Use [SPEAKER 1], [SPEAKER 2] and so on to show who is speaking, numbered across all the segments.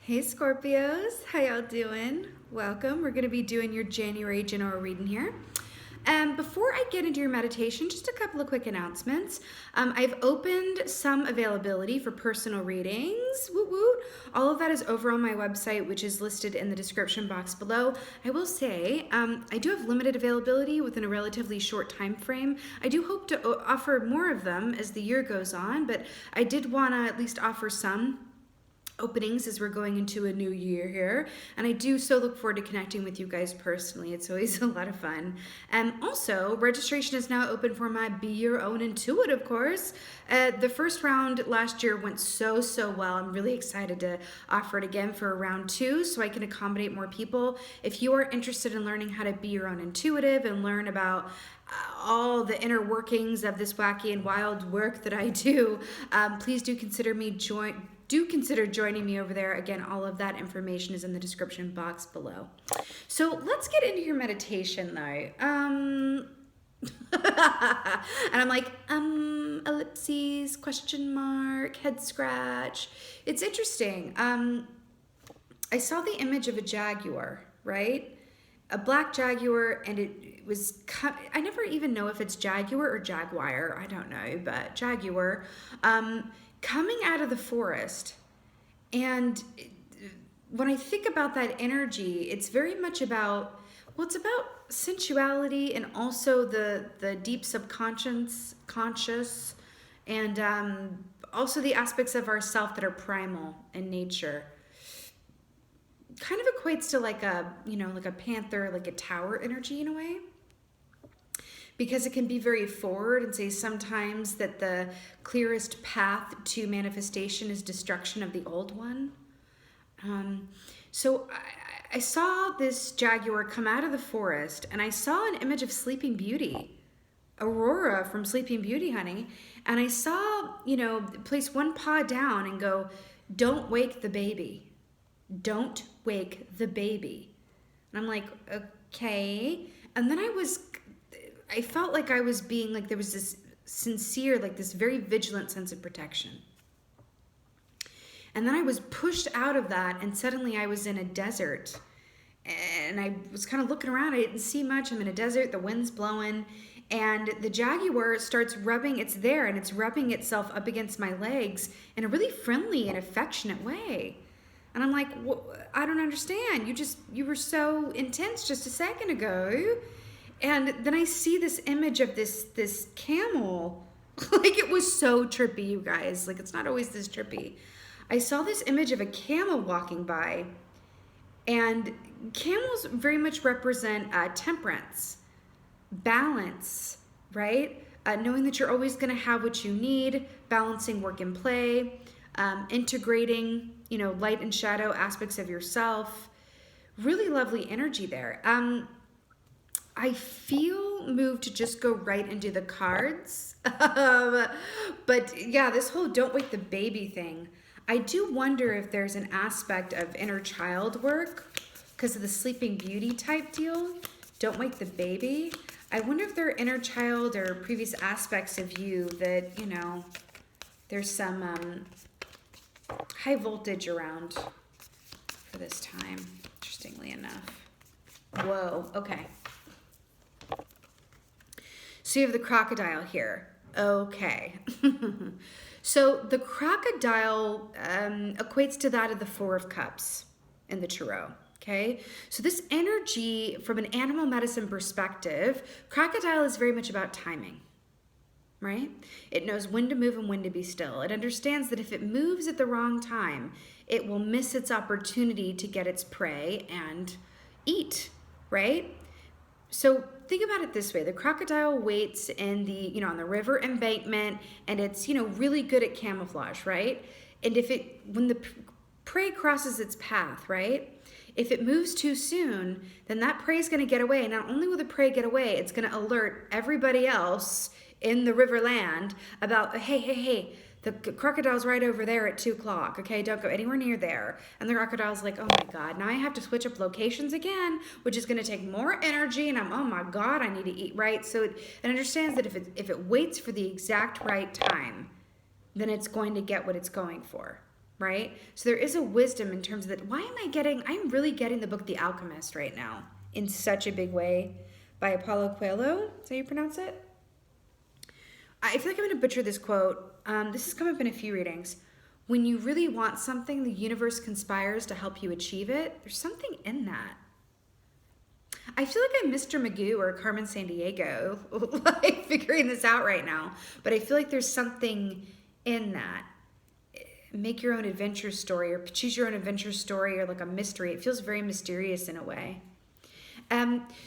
[SPEAKER 1] Hey Scorpios, how y'all doing? Welcome. We're going to be doing your January general reading here. Before I get into your meditation, just a couple of quick announcements. I've opened some availability for personal readings. Woot woot. All of that is over on my website, which is listed in the description box below. I will say, I do have limited availability within a relatively short time frame. I do hope to offer more of them as the year goes on, but I did want to at least offer some openings as we're going into a new year here, and I do so look forward to connecting with you guys personally. It's always a lot of fun. And also, registration is now open for my Be Your Own Intuitive course. The first round last year went so well. I'm really excited to offer it again for round 2 so I can accommodate more people. If you are interested in learning how to be your own intuitive and learn about all the inner workings of this wacky and wild work that I do, please do consider joining me over there. Again, all of that information is in the description box below. So let's get into your meditation though. And I'm like, ellipses, question mark, head scratch. It's interesting. I saw the image of a jaguar, right? A black jaguar, and it was, I never even know if it's jaguar or jaguar. I don't know, but jaguar. Coming out of the forest. And when I think about that energy, it's very much about, well, it's about sensuality and also the deep subconscious, conscious, and also the aspects of ourself that are primal in nature. Kind of equates to like a, like a panther, like a tower energy in a way. Because it can be very forward and say sometimes that the clearest path to manifestation is destruction of the old one. So I saw this jaguar come out of the forest, and I saw an image of Sleeping Beauty, Aurora from Sleeping Beauty, honey. And I saw, place one paw down and go, "Don't wake the baby. Don't wake the baby." And I'm like, okay. And then I felt like I was being, like, there was this sincere, like this very vigilant sense of protection. And then I was pushed out of that, and suddenly I was in a desert. And I was kind of looking around. I didn't see much. I'm in a desert. The wind's blowing. And the jaguar starts rubbing, it's there, and it's rubbing itself up against my legs in a really friendly and affectionate way. And I'm like, I don't understand. You were so intense just a second ago. And then I see this image of this camel. Like, it was so trippy, you guys. Like, it's not always this trippy. I saw this image of a camel walking by. And camels very much represent temperance, balance, right? Knowing that you're always going to have what you need, balancing work and play, integrating, light and shadow aspects of yourself. Really lovely energy there. I feel moved to just go right into the cards. But yeah, this whole don't wake the baby thing. I do wonder if there's an aspect of inner child work because of the Sleeping Beauty type deal. Don't wake the baby. I wonder if there are inner child or previous aspects of you that, there's some high voltage around for this time, interestingly enough. Whoa, okay. So you have the crocodile here. Okay. So the crocodile equates to that of the Four of Cups in the Tarot. Okay. So this energy from an animal medicine perspective, crocodile is very much about timing, right? It knows when to move and when to be still. It understands that if it moves at the wrong time, it will miss its opportunity to get its prey and eat, right? So think about it this way. The crocodile waits in the, on the river embankment, and it's, really good at camouflage, right? And when the prey crosses its path, right? If it moves too soon, then that prey is going to get away. Not only will the prey get away, it's going to alert everybody else in the river land about, hey, the crocodile's right over there at 2 o'clock. Okay, don't go anywhere near there. And the crocodile's like, oh my God, now I have to switch up locations again, which is going to take more energy. And oh my God, I need to eat, right? So it understands that if it waits for the exact right time, then it's going to get what it's going for, right? So there is a wisdom in terms of that. Why am I getting, I'm really getting the book The Alchemist right now in such a big way by Paulo Coelho. Is that how you pronounce it? I feel like I'm going to butcher this quote. This has come up in a few readings. When you really want something, the universe conspires to help you achieve it. There's something in that. I feel like I'm Mr. Magoo or Carmen Sandiego, like figuring this out right now. But I feel like there's something in that. Make your own adventure story, or choose your own adventure story, or like a mystery. It feels very mysterious in a way.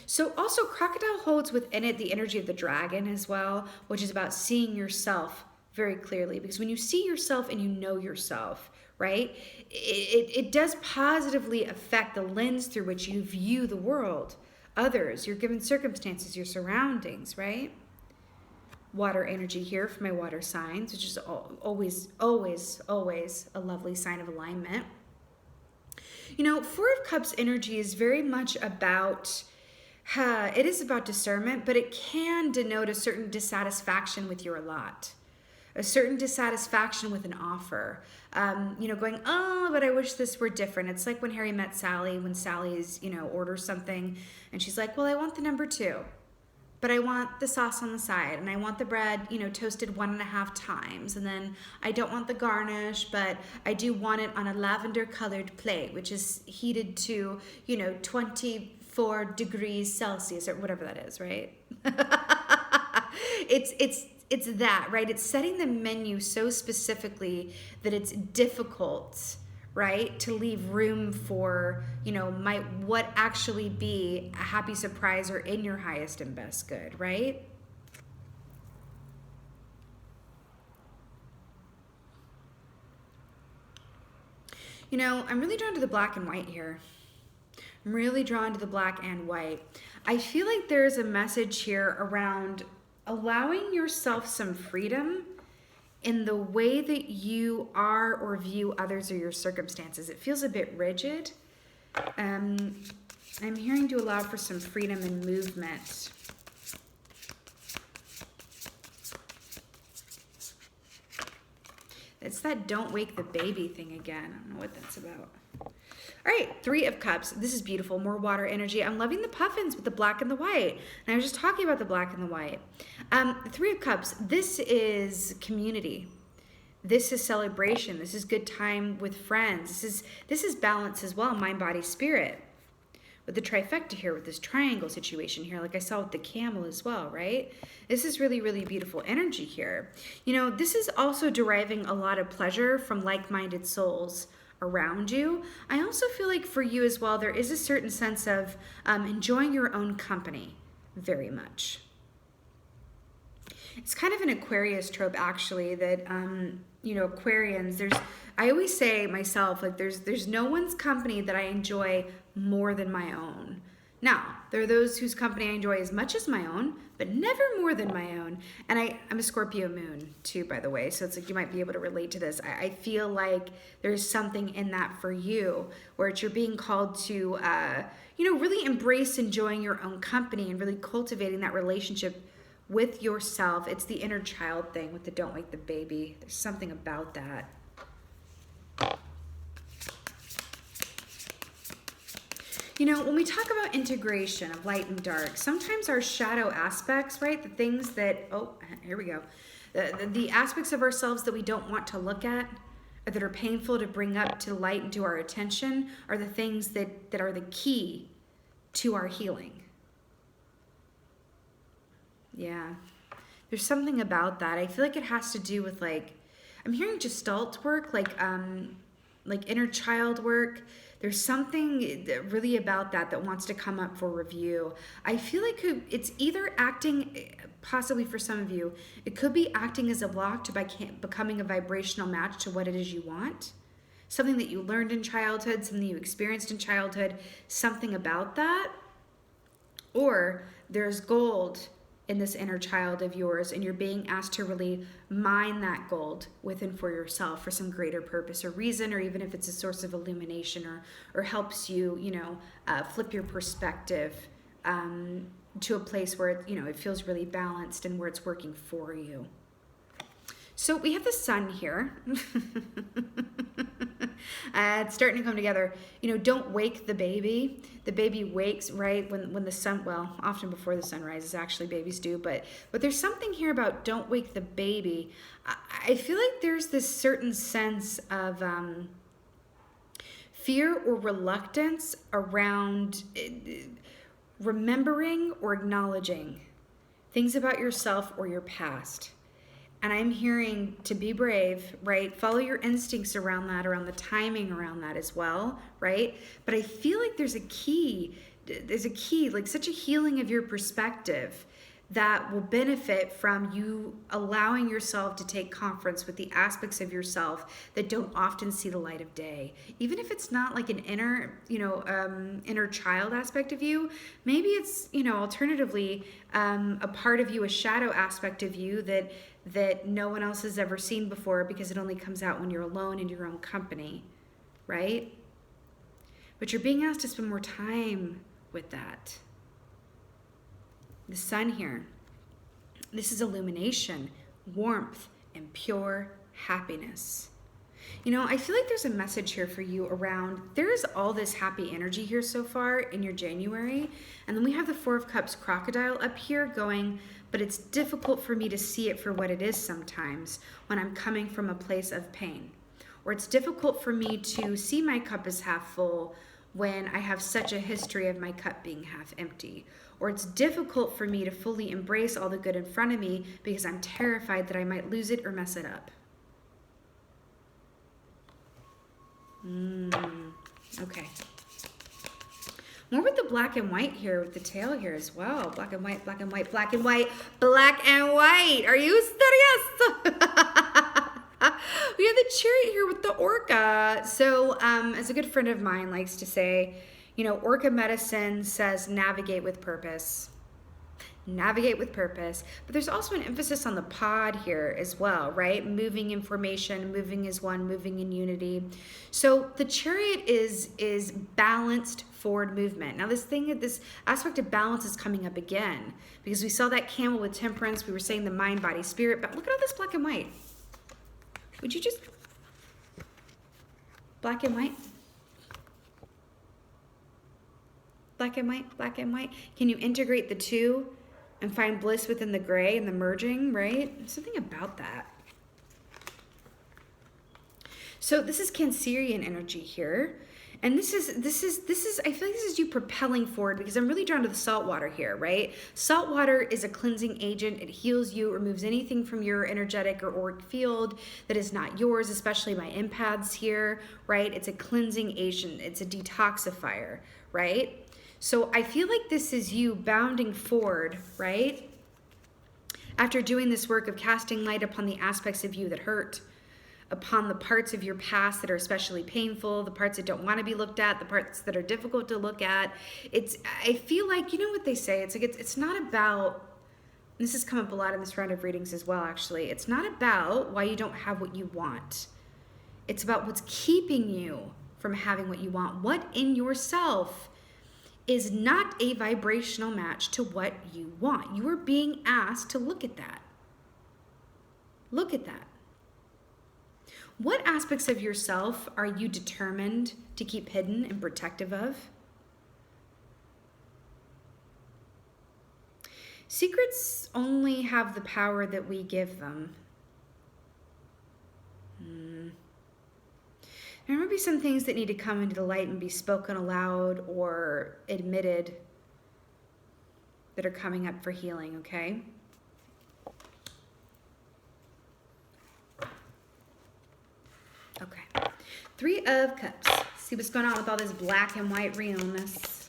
[SPEAKER 1] So also crocodile holds within it the energy of the dragon as well, which is about seeing yourself very clearly. Because when you see yourself and you know yourself, right, it does positively affect the lens through which you view the world, others, your given circumstances, your surroundings, right? Water energy here for my water signs, which is always, always, always a lovely sign of alignment. You know, Four of Cups energy is very much about, it is about discernment, but it can denote a certain dissatisfaction with your lot, a certain dissatisfaction with an offer. You know, going, oh, but I wish this were different. It's like when Harry met Sally, when Sally's, you know, orders something and she's like, well, I want the number 2. But I want the sauce on the side, and I want the bread, you know, toasted 1.5 times. And then I don't want the garnish, but I do want it on a lavender colored plate, which is heated to, you know, 24 degrees Celsius or whatever that is, right? It's that, right? It's setting the menu so specifically that it's difficult, right, to leave room for, you know, might what actually be a happy surprise or in your highest and best good, right? You know, I'm really drawn to the black and white here. I'm really drawn to the black and white. I feel like there's a message here around allowing yourself some freedom in the way that you are or view others or your circumstances. It feels a bit rigid. I'm hearing to allow for some freedom and movement. It's that don't wake the baby thing again. I don't know what that's about. All right, Three of Cups. This is beautiful. More water energy. I'm loving the puffins with the black and the white. And I was just talking about the black and the white. Three of Cups. This is community. This is celebration. This is good time with friends. This is balance as well, mind, body, spirit. With the trifecta here, with this triangle situation here, like I saw with the camel as well, right? This is really, really beautiful energy here. You know, this is also deriving a lot of pleasure from like-minded souls around you. I also feel like for you as well, there is a certain sense of enjoying your own company very much. It's kind of an Aquarius trope, actually, that, you know, Aquarians, I always say myself, like there's no one's company that I enjoy more than my own. Now, there are those whose company I enjoy as much as my own, but never more than my own. And I'm a Scorpio moon too, by the way, so it's like you might be able to relate to this. I feel like there's something in that for you, where you're being called to, you know, really embrace enjoying your own company and really cultivating that relationship with yourself. It's the inner child thing with the don't wake the baby. There's something about that. You know, when we talk about integration of light and dark, sometimes our shadow aspects, right, the things that, oh, here we go, the aspects of ourselves that we don't want to look at, or that are painful to bring up to light and to our attention, are the things that are the key to our healing. Yeah, there's something about that. I feel like it has to do with, like, I'm hearing Gestalt work, like inner child work. There's something really about that wants to come up for review. I feel like it's either acting, possibly for some of you, it could be acting as a block to becoming a vibrational match to what it is you want. Something that you learned in childhood, something you experienced in childhood, something about that. Or there's gold in this inner child of yours, and you're being asked to really mine that gold within for yourself for some greater purpose or reason, or even if it's a source of illumination or helps you, you know, flip your perspective to a place where it, you know, it feels really balanced and where it's working for you. So we have the sun here. It's starting to come together. You know, don't wake the baby. The baby wakes, right, when the sun, well, often before the sun rises, actually, babies do. But there's something here about don't wake the baby. I feel like there's this certain sense of fear or reluctance around remembering or acknowledging things about yourself or your past. And I'm hearing to be brave, right? Follow your instincts around that, around the timing around that as well, right? But I feel like there's a key, like such a healing of your perspective that will benefit from you allowing yourself to take conference with the aspects of yourself that don't often see the light of day. Even if it's not like an inner, inner child aspect of you, maybe it's, alternatively, a part of you, a shadow aspect of you that no one else has ever seen before because it only comes out when you're alone in your own company, right? But you're being asked to spend more time with that. The sun here, this is illumination, warmth, and pure happiness. I feel like there's a message here for you around, there is all this happy energy here so far in your January, and then we have the Four of Cups crocodile up here going, but it's difficult for me to see it for what it is sometimes when I'm coming from a place of pain. Or it's difficult for me to see my cup as half full when I have such a history of my cup being half empty. Or it's difficult for me to fully embrace all the good in front of me because I'm terrified that I might lose it or mess it up. Okay. More with the black and white here, with the tail here as well. Black and white, black and white, black and white, black and white. Are you serious? We have the Chariot here with the Orca. So, as a good friend of mine likes to say, Orca medicine says navigate with purpose. Navigate with purpose. But there's also an emphasis on the pod here as well, right? Moving in formation, moving as one, moving in unity. So the Chariot is balanced forward movement. Now this aspect of balance is coming up again because we saw that camel with temperance. We were saying the mind, body, spirit. But look at all this black and white. Would you just black and white? Black and white, black and white. Can you integrate the two and find bliss within the gray and the merging, right? There's something about that. So this is Cancerian energy here. And this is I feel like this is you propelling forward because I'm really drawn to the salt water here, right? Salt water is a cleansing agent. It heals you, removes anything from your energetic or auric field that is not yours, especially my empaths here, right? It's a cleansing agent. It's a detoxifier, right? So I feel like this is you bounding forward, right? After doing this work of casting light upon the aspects of you that hurt, upon the parts of your past that are especially painful, the parts that don't want to be looked at, the parts that are difficult to look at. I feel like, you know what they say, it's not about, this has come up a lot in this round of readings as well, actually. It's not about why you don't have what you want. It's about what's keeping you from having what you want. What in yourself is not a vibrational match to what you want. You are being asked to look at that. Look at that. What aspects of yourself are you determined to keep hidden and protective of? Secrets only have the power that we give them. There might be some things that need to come into the light and be spoken aloud or admitted that are coming up for healing, okay? Okay. Three of Cups. See what's going on with all this black and white realness.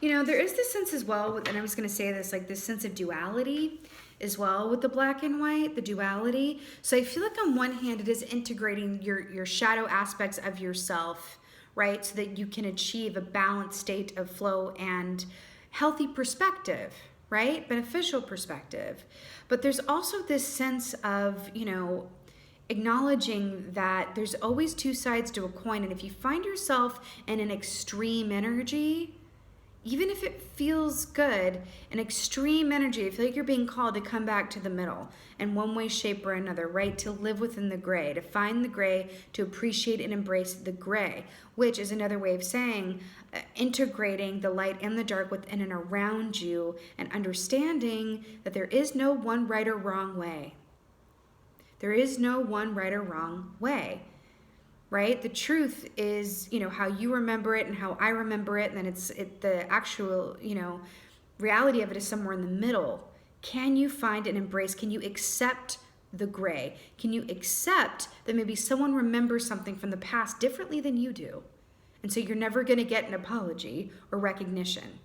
[SPEAKER 1] There is this sense as well, and I was going to say this, like this sense of duality as well with the black and white, the duality. So I feel like on one hand, it is integrating your shadow aspects of yourself, right? So that you can achieve a balanced state of flow and healthy perspective, right? Beneficial perspective. But there's also this sense of, acknowledging that there's always two sides to a coin. And if you find yourself in an extreme energy, even if it feels good, an extreme energy, I feel like you're being called to come back to the middle in one way, shape, or another, right? To live within the gray, to find the gray, to appreciate and embrace the gray, which is another way of saying integrating the light and the dark within and around you and understanding that there is no one right or wrong way. There is no one right or wrong way. Right? The truth is, how you remember it and how I remember it, and then the actual, reality of it is somewhere in the middle. Can you find and embrace? Can you accept the gray? Can you accept that maybe someone remembers something from the past differently than you do? And so you're never going to get an apology or recognition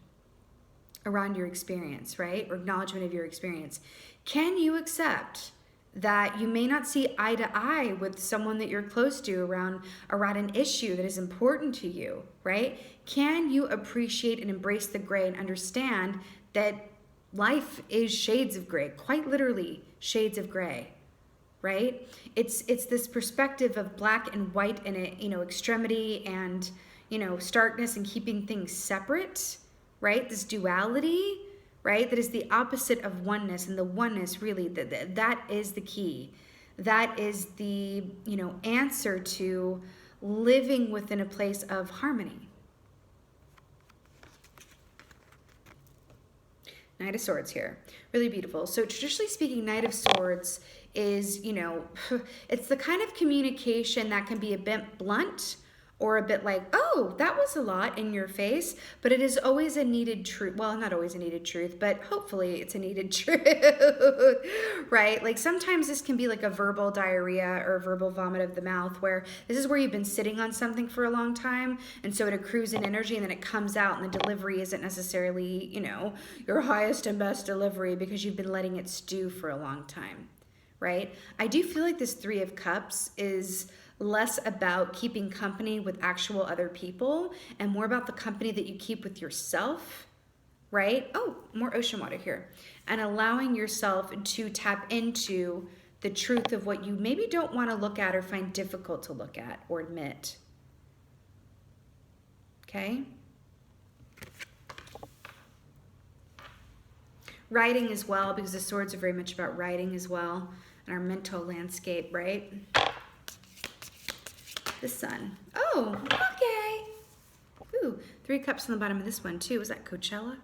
[SPEAKER 1] around your experience, right? Or acknowledgement of your experience. Can you accept that you may not see eye to eye with someone that you're close to around an issue that is important to you, right? Can you appreciate and embrace the gray and understand that life is shades of gray, quite literally shades of gray, right? It's this perspective of black and white and extremity and starkness and keeping things separate, right? This duality, right? That is the opposite of oneness, and the oneness really, that is the key. That is the, answer to living within a place of harmony. Knight of Swords here. Really beautiful. So traditionally speaking, Knight of Swords is, it's the kind of communication that can be a bit blunt, or a bit like, oh, that was a lot in your face, but it is always a needed truth. Well, not always a needed truth, but hopefully it's a needed truth, right? Like sometimes this can be like a verbal diarrhea or a verbal vomit of the mouth, where this is where you've been sitting on something for a long time, and so it accrues in energy, and then it comes out, and the delivery isn't necessarily, your highest and best delivery because you've been letting it stew for a long time, right? I do feel like this Three of Cups is less about keeping company with actual other people and more about the company that you keep with yourself, right? Oh, more ocean water here. And allowing yourself to tap into the truth of what you maybe don't want to look at or find difficult to look at or admit. Okay? Writing as well, because the swords are very much about writing as well, and our mental landscape, right? The Sun. Oh, okay. Ooh, 3 cups on the bottom of this one too. Was that Coachella?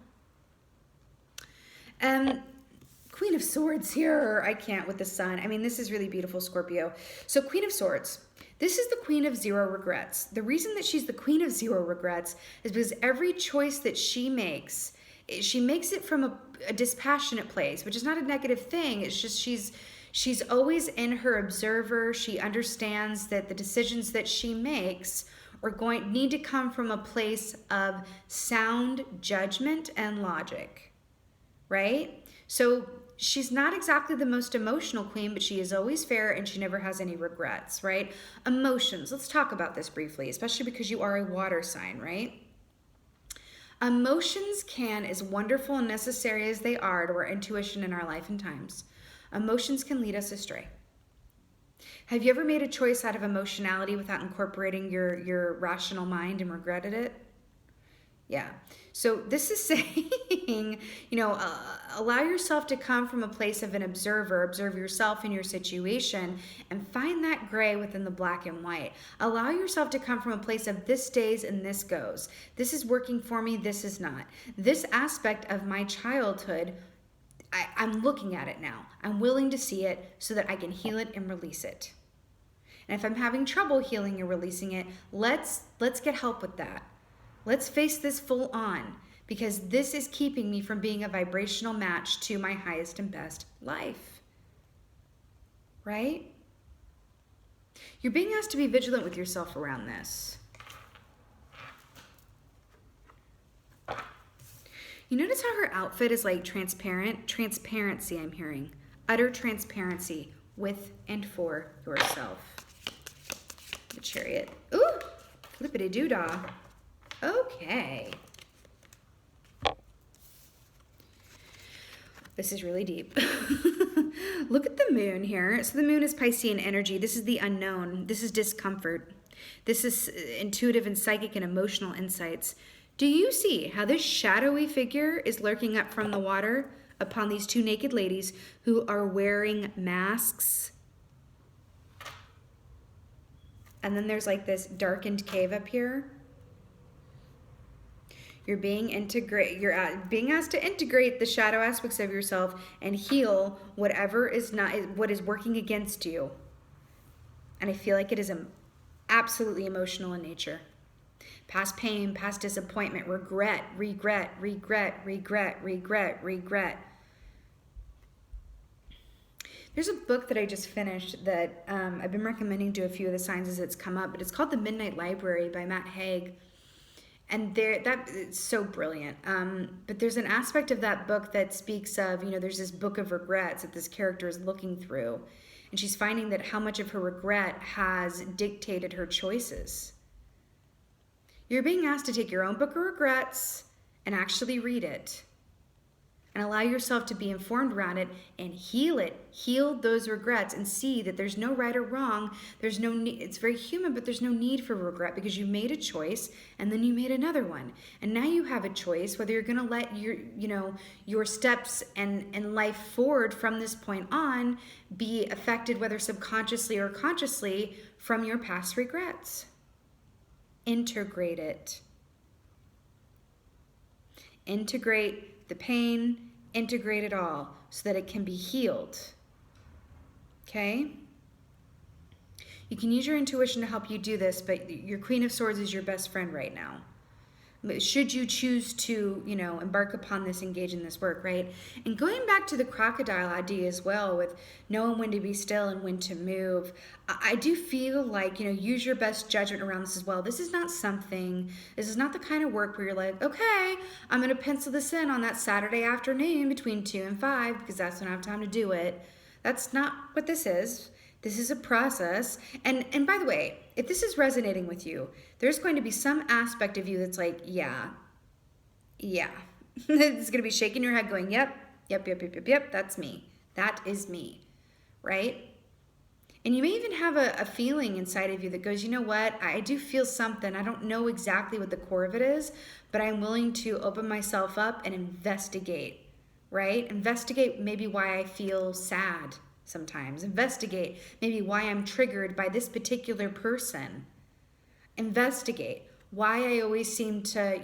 [SPEAKER 1] Queen of Swords here. I can't with the Sun. I mean, this is really beautiful, Scorpio. So Queen of Swords. This is the Queen of Zero Regrets. The reason that she's the Queen of Zero Regrets is because every choice that she makes it from a dispassionate place, which is not a negative thing. It's just she's always in her observer. She understands that the decisions that she makes need to come from a place of sound judgment and logic, right? So she's not exactly the most emotional queen, but she is always fair and she never has any regrets, right? Emotions, let's talk about this briefly, especially because you are a water sign, right? Emotions can, as wonderful and necessary as they are to our intuition in our life and times, emotions can lead us astray. Have you ever made a choice out of emotionality without incorporating your rational mind and regretted it? Yeah. So this is saying, allow yourself to come from a place of an observer, observe yourself and your situation, and find that gray within the black and white. Allow yourself to come from a place of this stays and this goes. This is working for me, this is not. This aspect of my childhood, I'm looking at it now. I'm willing to see it so that I can heal it and release it. And if I'm having trouble healing and releasing it, let's get help with that. Let's face this full on, because this is keeping me from being a vibrational match to my highest and best life. Right? You're being asked to be vigilant with yourself around this. You notice how her outfit is like transparent? Transparency, I'm hearing. Utter transparency with and for yourself. The Chariot. Ooh, flippity-doo-dah. Okay. This is really deep. Look at the moon here. So the moon is Piscean energy. This is the unknown. This is discomfort. This is intuitive and psychic and emotional insights. Do you see how this shadowy figure is lurking up from the water upon these two naked ladies who are wearing masks? And then there's like this darkened cave up here. You're being asked to integrate the shadow aspects of yourself and heal whatever is not what is working against you. And I feel like it is absolutely emotional in nature. Past pain, past disappointment, regret. There's a book that I just finished that I've been recommending to a few of the signs as it's come up, but it's called The Midnight Library by Matt Haig. And it's so brilliant. But there's an aspect of that book that speaks of, there's this book of regrets that this character is looking through. And she's finding that how much of her regret has dictated her choices. You're being asked to take your own book of regrets and actually read it. And allow yourself to be informed around it and heal it. Heal those regrets and see that there's no right or wrong. There's no need. It's very human, but there's no need for regret because you made a choice and then you made another one. And now you have a choice whether you're going to let your steps and life forward from this point on be affected, whether subconsciously or consciously, from your past regrets. Integrate it. Integrate the pain, integrate it all so that it can be healed. Okay? You can use your intuition to help you do this, but your Queen of Swords is your best friend right now. Should you choose to, embark upon this, engage in this work, right? And going back to the crocodile idea as well, with knowing when to be still and when to move, I do feel like, use your best judgment around this as well. This is not the kind of work where you're like, okay, I'm going to pencil this in on that Saturday afternoon between 2 and 5 because that's when I have time to do it. That's not what this is. This is a process. And by the way, if this is resonating with you, there's going to be some aspect of you that's like, yeah. It's going to be shaking your head going, yep, that's me. That is me, right? And you may even have a feeling inside of you that goes, you know what? I do feel something. I don't know exactly what the core of it is, but I'm willing to open myself up and investigate, right? Investigate maybe why I feel sad sometimes. Investigate maybe why I'm triggered by this particular person. Investigate why I always seem to,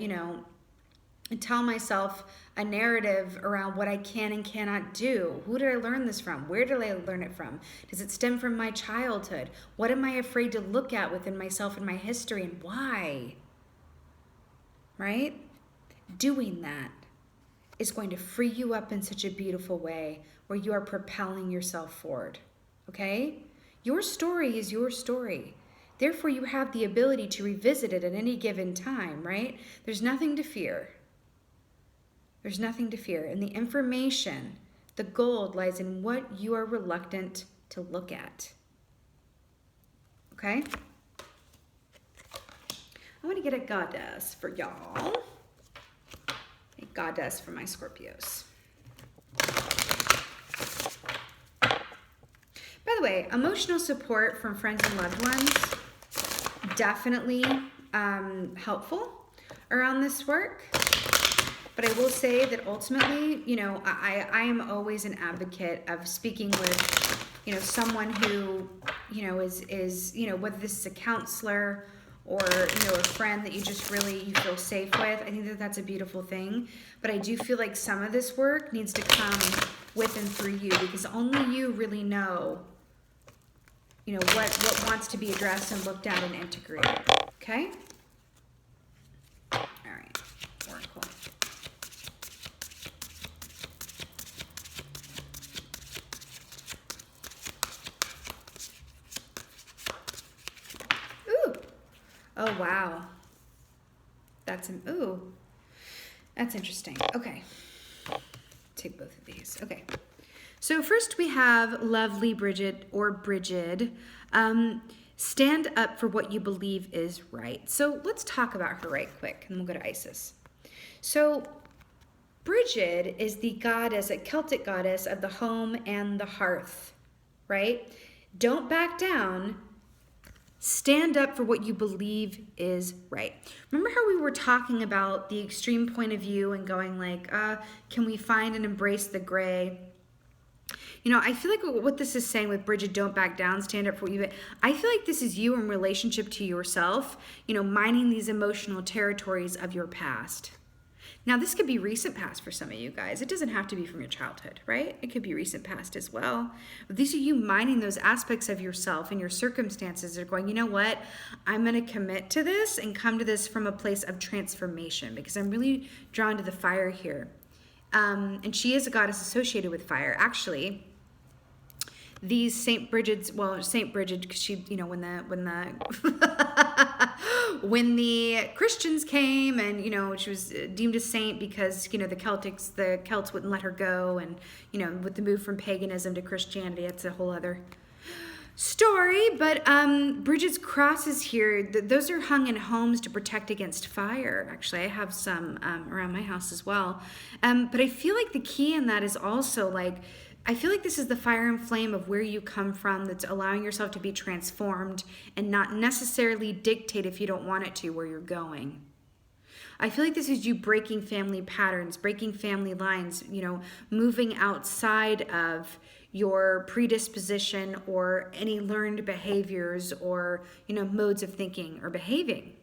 [SPEAKER 1] tell myself a narrative around what I can and cannot do. Who did I learn this from? Where did I learn it from? Does it stem from my childhood? What am I afraid to look at within myself and my history, and why? Right? Doing that is going to free you up in such a beautiful way where you are propelling yourself forward, okay? Your story is your story. Therefore, you have the ability to revisit it at any given time, right? There's nothing to fear. There's nothing to fear. And the information, the gold, lies in what you are reluctant to look at, okay? I want to get a goddess for y'all. A goddess for my Scorpios. By the way, emotional support from friends and loved ones, definitely helpful around this work. But I will say that ultimately, I am always an advocate of speaking with, someone who, is whether this is a counselor or, a friend that you feel safe with. I think that that's a beautiful thing. But I do feel like some of this work needs to come with and through you because only you really know, what wants to be addressed and looked at and integrated. Okay? All right. Oracle. Ooh. Oh, wow. That's interesting. Okay. Take both of these. Okay. So first we have lovely Bridget or Brigid. Stand up for what you believe is right. So let's talk about her right quick, and we'll go to Isis. So Brigid is the goddess, a Celtic goddess of the home and the hearth, right? Don't back down. Stand up for what you believe is right. Remember how we were talking about the extreme point of view and going like, can we find and embrace the gray? You know, I feel like what this is saying with Bridget, don't back down, stand up for what you. I feel like this is you in relationship to yourself, you know, mining these emotional territories of your past. Now, this could be recent past for some of you guys. It doesn't have to be from your childhood, right? It could be recent past as well. But these are you mining those aspects of yourself and your circumstances that are going, you know what? I'm going to commit to this and come to this from a place of transformation, because I'm really drawn to the fire here. And she is a goddess associated with fire. Actually, these Saint Bridget's, well, Saint Bridget, because she, you know, when the when the Christians came, and you know, she was deemed a saint because, you know, the Celts wouldn't let her go, and you know, with the move from paganism to Christianity, it's a whole other story. But Bridget's crosses here, those are hung in homes to protect against fire. Actually, I have some around my house as well. But I feel like the key in that is also like, I feel like this is the fire and flame of where you come from that's allowing yourself to be transformed and not necessarily dictate, if you don't want it to, where you're going. I feel like this is you breaking family patterns, breaking family lines, you know, moving outside of your predisposition or any learned behaviors or, you know, modes of thinking or behaving.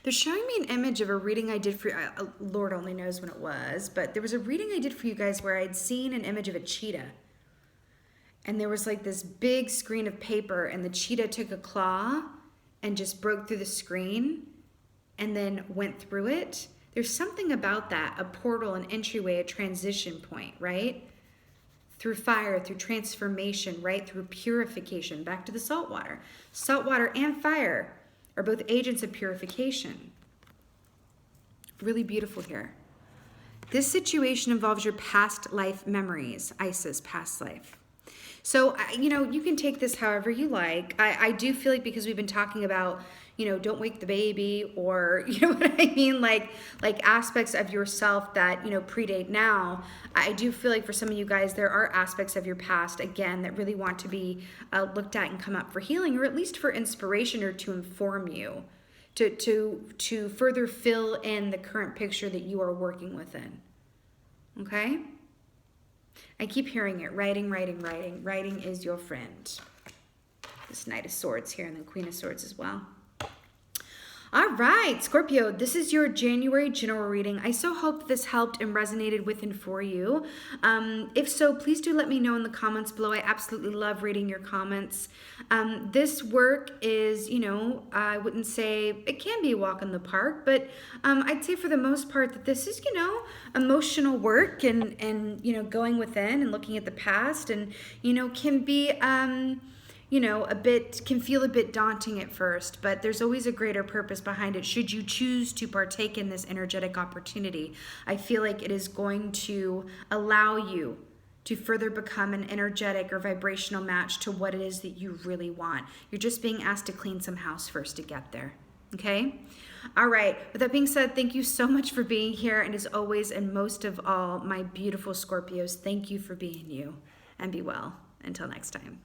[SPEAKER 1] They're showing me an image of a reading I did for, Lord only knows when it was, but there was a reading I did for you guys where I'd seen an image of a cheetah. And there was like this big screen of paper, and the cheetah took a claw and just broke through the screen and then went through it. There's something about that, a portal, an entryway, a transition point, right? Through fire, through transformation, right? Through purification, back to the salt water. Salt water and fire are both agents of purification. Really beautiful here. This situation involves your past life memories, Isis, past life. So, you know, you can take this however you like. I do feel like, because we've been talking about, you know, don't wake the baby, or, you know what I mean? Like aspects of yourself that, you know, predate now. I do feel like for some of you guys, there are aspects of your past, again, that really want to be looked at and come up for healing, or at least for inspiration, or to inform you, to further fill in the current picture that you are working within. Okay? I keep hearing it. Writing, writing, writing. Writing is your friend. This Knight of Swords here, and then Queen of Swords as well. All right, Scorpio, this is your January general reading. I so hope this helped and resonated with and for you. If so, please do let me know in the comments below. I absolutely love reading your comments. This work is, you know, I wouldn't say it can be a walk in the park, but I'd say for the most part that this is, you know, emotional work, and you know, going within and looking at the past, and, you know, can be you know, can feel a bit daunting at first, but there's always a greater purpose behind it. Should you choose to partake in this energetic opportunity, I feel like it is going to allow you to further become an energetic or vibrational match to what it is that you really want. You're just being asked to clean some house first to get there. Okay? All right. With that being said, thank you so much for being here. And as always, and most of all, my beautiful Scorpios, thank you for being you. And be well. Until next time.